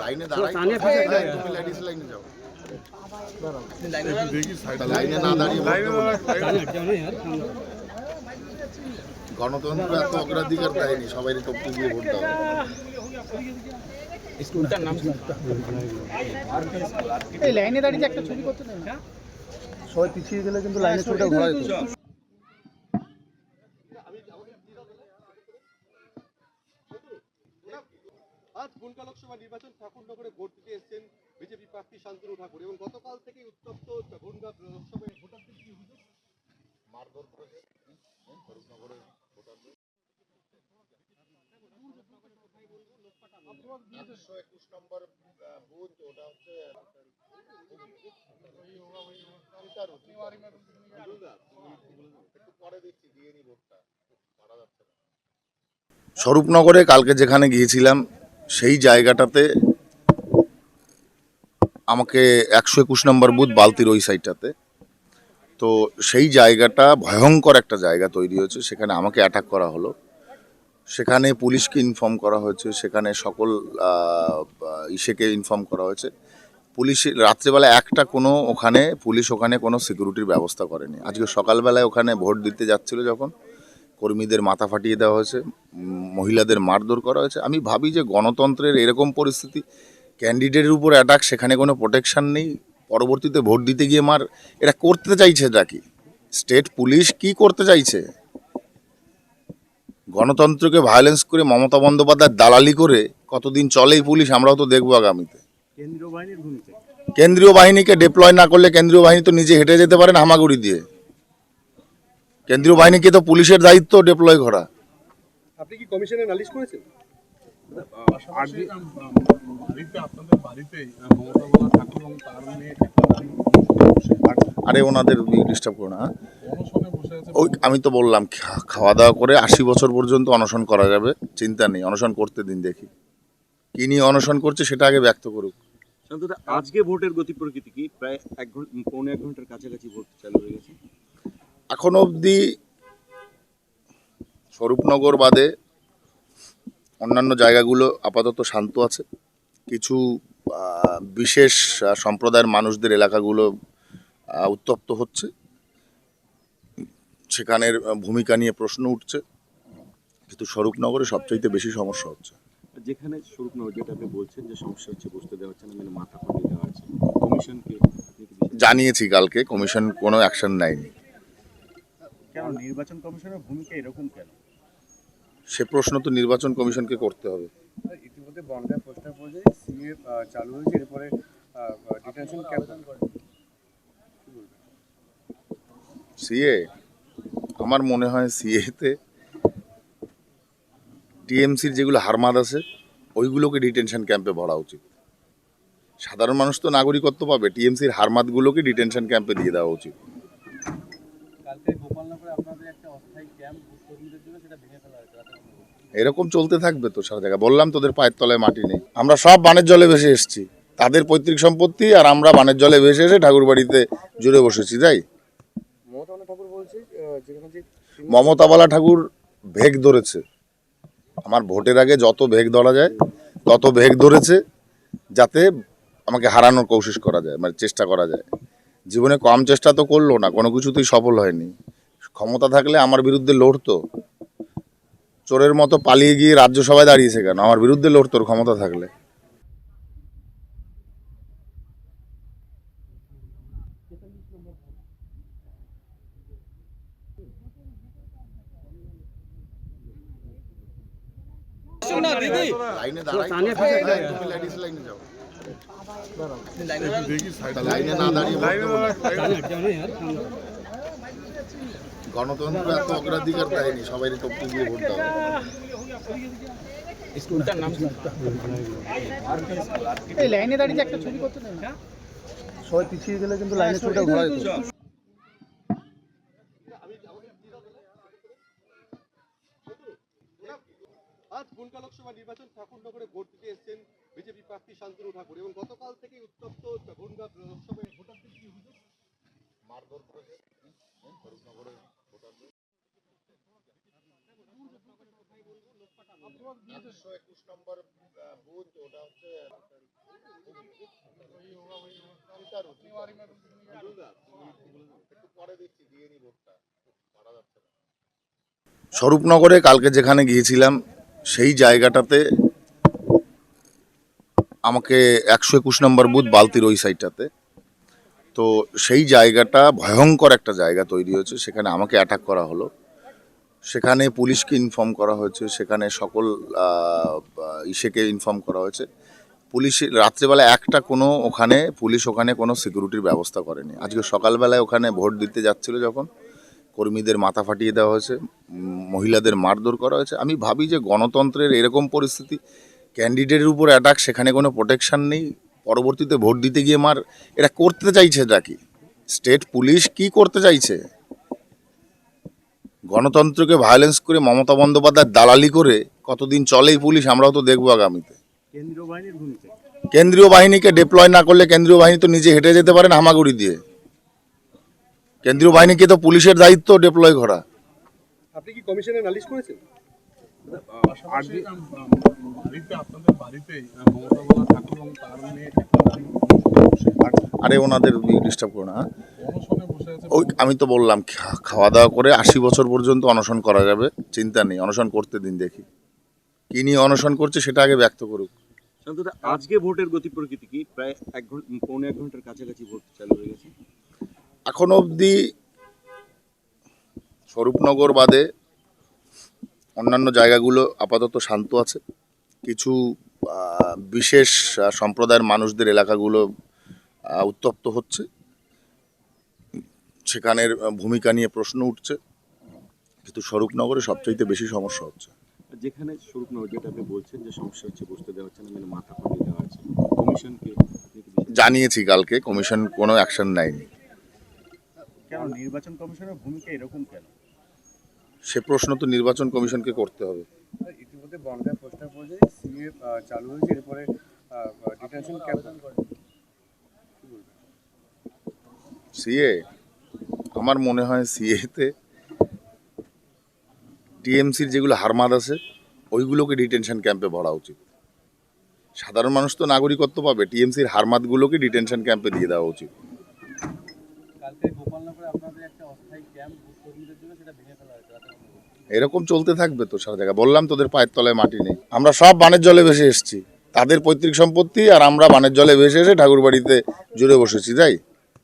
লাইনে দাঁড়াই, তুমি লেডিস লাইনে যাও। লাইনে না দাঁড়িয়ে গণতন্ত্র এত অগ্রাধিকার দেয়নি, সবাই টপকে গিয়ে ভোট দাও। স্কুলটার নাম এই লাইনে দাঁড়িয়ে একটা ছবি করতে দেন না, সবাই পিছিয়ে গেলে কিন্তু লাইনে ছবিটা ঘোরা যেত। আজ বনগা লোকসভা নির্বাচন ঠাকুরনগরে ভোট দিতে এসেছেন বিজেপি প্রার্থী শান্তনু ঠাকুর এবং গতকাল থেকে উত্তপ্ত বনগা লোকসভায় ভোটারদের কি অভিযোগ? মারধর করেছে স্বরূপনগরের ভোটারদের। 121 নম্বর বুথ, ওটা হচ্ছে একটু পরে দিচ্ছি, দিয়ে নি ভোটটা, মারা যাচ্ছে না। স্বরূপনগরে কালকে যেখানে গিয়েছিলাম সেই জায়গাটাতে আমাকে 121 নম্বর বুথ বালতির ওই সাইডটাতে, তো সেই জায়গাটা ভয়ঙ্কর একটা জায়গা তৈরি হয়েছে, সেখানে আমাকে অ্যাটাক করা হলো। সেখানে পুলিশকে ইনফর্ম করা হয়েছে, সেখানে সকল ইসেকে ইনফর্ম করা হয়েছে। পুলিশ রাত্রেবেলা কোনো পুলিশ ওখানে কোনো সিকিউরিটির ব্যবস্থা করেনি। আজকে সকালবেলায় ওখানে ভোট দিতে যাচ্ছিল যখন কর্মীদের মাথা ফাটিয়ে দেওয়া হয়েছে, মহিলাদের মারধর করা হয়েছে। আমি ভাবি যে গণতন্ত্রের এরকম পরিস্থিতি, ক্যান্ডিডেটের উপর অ্যাটাক, সেখানে কোনো প্রোটেকশন নেই, পরবর্তীতে ভোট দিতে গিয়ে এটা করতে চাইছে, এটা কি স্টেট পুলিশ কি করতে চাইছে? গণতন্ত্রকে ভায়োলেন্স করে মমতা বন্দ্যোপাধ্যায় দালালি করে কতদিন চলে এই পুলিশ, আমরাও তো দেখবো আগামীতে। কেন্দ্রীয় বাহিনীকে ডিপ্লয় না করলে কেন্দ্রীয় বাহিনী তো নিজে হেঁটে যেতে পারে না হামাগুড়ি দিয়ে। কেন্দ্রীয় বাহিনীকে তো পুলিশের দায়িত্ব ডিপ্লয় করা। আপনি কি কমিশনে নালিশ করেছেন? আরে ওনাদের ডিস্টার্ব করো না। ওই আমি তো বললাম খাওয়া দাওয়া করে 80 বছর পর্যন্ত অনশন করা যাবে, চিন্তা নেই, অনশন করতে দিন, দেখি কি নিয়ে অনশন করছে সেটা আগে ব্যক্ত করুক। আজকে ভোটের গতি প্রকৃতি কি? প্রায় 1 ঘন্টার কাছাকাছি ভোট চালু হয়ে গেছে। এখনো অবধি স্বরূপনগর বাদে অন্যান্য জায়গাগুলো আপাতত শান্ত আছে। কিছু বিশেষ সম্প্রদায়ের মানুষদের এলাকাগুলো উত্তপ্ত হচ্ছে, সেখানের ভূমিকা নিয়ে প্রশ্ন উঠছে, কিন্তু স্বরূপনগরে সবচাইতে বেশি সমস্যা হচ্ছে। যেখানে স্বরূপনগর, যেটা আপনি বলছেন যে সমস্যা হচ্ছে, বসতে দেওয়া হচ্ছে না, মানে মাথা ফাটিয়ে দেওয়া হচ্ছে, কমিশনকে জানিয়েছি কালকে, কমিশন কোনো অ্যাকশন নেয়নি। কেন নির্বাচন কমিশনের ভূমিকা এরকম কেন? সে প্রশ্ন তো নির্বাচন কমিশনকে করতে হবে। ইতিমধ্যে বনগাঁ পোস্টার পর্যায়ে সিএ চালু হয়েছে, এরপরে ডিটেনশন ক্যাম্প। সিএ, আমার মনে হয় সিএতে টিএমসির যেগুলো হারমাদ আছে ওইগুলোকে ডিটেনশন ক্যাম্পে ভরা উচিত। সাধারণ মানুষ তো নাগরিকত্ব পাবে, টিএমসির হারমাদগুলোকে ডিটেনশন ক্যাম্পে দিয়ে দেওয়া উচিত। এরকম চলতে থাকবে তো সারা জায়গায়। বললাম তোদের পায়ের তলায় মাটি নেই, আমরা সব বানের জলে ভেসে এসেছি, তাদের পৈতৃক সম্পত্তি, আর আমরা বানের জলে ভেসে এসে ঠাকুর বাড়িতে জুড়ে বসেছি। তাই মমতাবালা ঠাকুর ভেগ ধরেছে, আমার ভোটের আগে যত ভেগ ধরা যায় তত ভেগ ধরেছে, যাতে আমাকে হারানোর কোশিশ করা যায়, মানে চেষ্টা করা যায়। জীবনে কম চেষ্টা তো করলো না, কোনো কিছুতেই সফল হয়নি। ক্ষমতা থাকলে আমার বিরুদ্ধে লড়তো, চোরের মতো পালিয়ে গিয়ে রাজ্যসভায় দাঁড়িয়েছে কেন? আমার বিরুদ্ধে লড়তো ক্ষমতা থাকলে। লাইনে দাঁড়াই, তুমি লেডিস লাইনে যাও। লাইনে না দাঁড়িয়ে গণতন্ত্র এত অগ্রাধিকার দেয়নি, সবাই টপকে গিয়ে ভোট দাও। স্কুলটার নাম এই লাইনে দাঁড়িয়ে একটা ছবি করতে দেন না, সবাই পিছিয়ে গেলে কিন্তু লাইনে ছবিটা ঘোরা যেত। আজ বনগা লোকসভা নির্বাচন ঠাকুরনগরে ভোট দিতে এসেছেন বিজেপি প্রার্থী শান্তনু ঠাকুর এবং গতকাল থেকে উত্তপ্ত বনগা লোকসভায় ভোটারদের কি অভিযোগ? মারধর করেছে 121 নম্বর বুথ, ওটা হচ্ছে স্বরূপনগরে কালকে যেখানে গিয়েছিলাম সেই জায়গাটাতে আমাকে 121 নম্বর বুথ বালতির ওই সাইডটাতে, তো সেই জায়গাটা ভয়ঙ্কর একটা জায়গা তৈরি হয়েছে, সেখানে আমাকে অ্যাটাক করা হলো। সেখানে পুলিশকে ইনফর্ম করা হয়েছে, সেখানে সকল ইসেকে ইনফর্ম করা হয়েছে। পুলিশ রাত্রেবেলা একটা কোনো পুলিশ ওখানে কোনো সিকিউরিটির ব্যবস্থা করেনি। আজকে সকালবেলায় ওখানে ভোট দিতে যাচ্ছিল যখন কর্মীদের মাথা ফাটিয়ে দেওয়া হয়েছে, মহিলাদের মারধর করা হয়েছে। আমি ভাবি যে গণতন্ত্রের এরকম পরিস্থিতি, ক্যান্ডিডেটের উপর অ্যাটাক, সেখানে কোনো প্রোটেকশন নেই, পরবর্তীতে ভোট দিতে গিয়ে এরা করতে চাইছে এটা কি? স্টেট পুলিশ কি করতে চাইছে? গণতন্ত্রকে ভায়োলেন্স করে মমতা বন্দ্যোপাধ্যায় দালালি করে কতদিন চলে এই পুলিশ, আমরাও তো দেখবো আগামীতে। কেন্দ্রীয় বাহিনীকে ডিপ্লয় না করলে কেন্দ্রীয় বাহিনী তো নিজে হেঁটে যেতে পারে না হামাগুড়ি দিয়ে। কেন্দ্রীয় বাহিনীকে তো পুলিশের দায়িত্ব ডিপ্লয় করা। আপনি কি কমিশনে নালিশ করেছেন? আরে ওনাদের ডিস্টার্ব করো না। ওই আমি তো বললাম খাওয়া দাওয়া করে 80 বছর পর্যন্ত অনশন করা যাবে, চিন্তা নেই, অনশন করতে দিন, দেখি কি নিয়ে অনশন করছে সেটা আগে ব্যক্ত করুক। শান্তদা, আজকে ভোটের গতি প্রকৃতি কি? প্রায় পৌনে 1 ঘন্টার কাছাকাছি ভোট চালু হয়ে গেছে। এখনো অবধি স্বরূপনগর বাদে অন্যান্য জায়গাগুলো আপাতত শান্ত আছে। কিছু বিশেষ সম্প্রদায়ের মানুষদের এলাকাগুলো উত্তপ্ত হচ্ছে, সেখানের ভূমিকা নিয়ে প্রশ্ন উঠছে, কিন্তু স্বরূপনগরে সবচাইতে বেশি সমস্যা হচ্ছে। যেখানে স্বরূপনগর, যেটা আপনি বলছেন যে সমস্যা হচ্ছে, বসতে দেওয়া হচ্ছে না, মানে মাথা ফাটিয়ে দেওয়া আছে, কমিশনকে জানিয়েছি কালকে, কমিশন কোনো অ্যাকশন নেয়নি। কেন নির্বাচন কমিশনের ভূমিকা এরকম কেন? সে প্রশ্ন তো নির্বাচন কমিশনকে করতে হবে। ইতিমধ্যে বনগাঁ প্রস্তাব অনুযায়ী সিএ চালু হয়েছে, এরপরে ডিটেনশন ক্যাম্প সিএ, আমার মনে হয় সিএতে টিএমসির যেগুলো হারমাদ আছে ওইগুলোকে ডিটেনশন ক্যাম্পে ভরা উচিত। সাধারণ মানুষ তো নাগরিকত্ব পাবে, টিএমসির হারমাদগুলোকে ডিটেনশন ক্যাম্পে দিয়ে দেওয়া উচিত। কালকে গোপালনগরে আপনাদের একটা অস্থায়ী ক্যাম্প কর্মীদের জন্য, সেটা ভেঙে ফেলা হয়েছে। এরকম চলতে থাকবে তো সারা জায়গায়। বললাম তোদের পায়ের তলায় মাটি নেই। আমরা সব বানের জলে ভেসে এসেছি, তাদের পৈতৃক সম্পত্তি, আর আমরা বানের জলে ভেসে এসে ঠাকুর বাড়িতে জুড়ে বসেছি, তাই